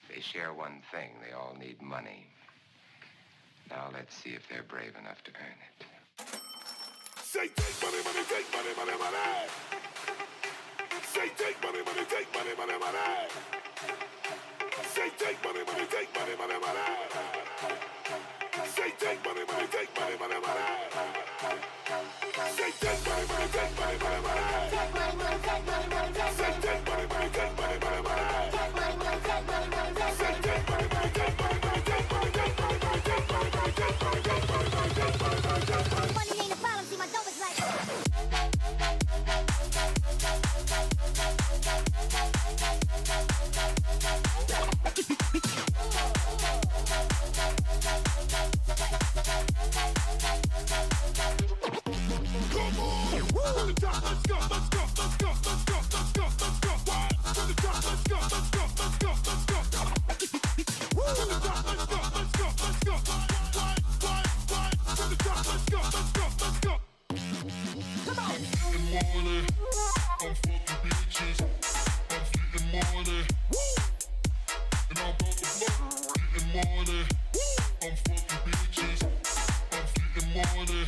They share one thing. They all need money. Now let's see if they're brave enough to earn it. Say take money, money, take money, money, money. Say take money, money, take money, money, money. Say take money, money, take money, money, money. Say take money, money, take money, money, money. Say take money, money, take money, money, money. Say take money, money, take money, money, money. Say take money, money, take money, money, take money, take money, money, take money, money, take money, take money, money, take money, money, take money. Money ain't a problem, see my dough is like. Come on, to the top, let's go, let's go, let's go, let's go, let's go, let's go. To the top, let's go, let's go, let's go, let's go. To the top, let's go, let's go, let's go. To the top, let's go, let's go, let's go. Come on. Morning, I'm fucking bitches. I'm getting money. And I'm about to blow. Getting money. I'm fucking bitches. I'm getting money.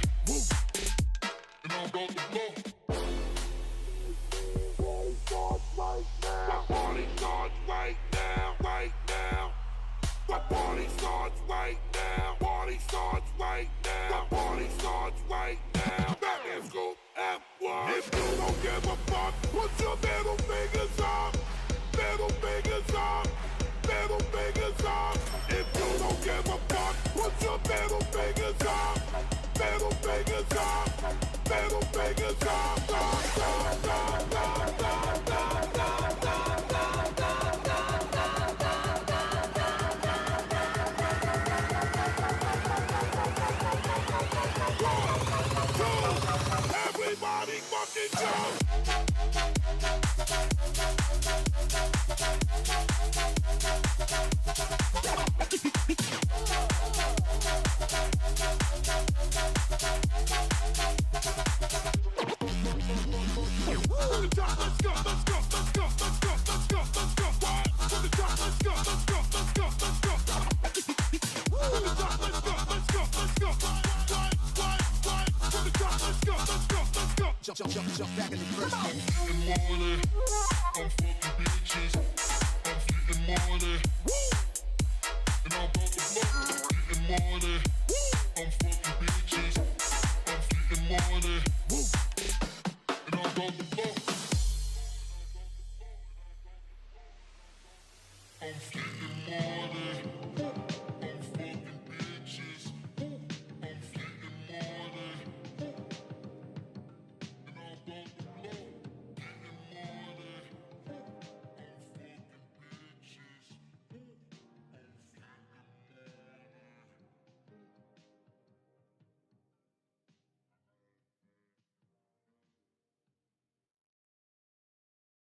And I'm about to blow. My party starts right now, right now. My party starts right now. Party starts right now. My party starts right now. Let's go at one. If you don't give a fuck, put your middle fingers up. Middle fingers up. Middle fingers up. If you don't give a fuck, put your middle fingers up. Middle fingers up. Middle fingers up. Everybody fucking jump! Jump back in the first. I'm flipping money, I'm fucking bitches, I'm flipping money, and I'm about to blow. Flipping money, I'm fucking bitches, I'm flipping money, and I'm about to blow. I'm flipping money.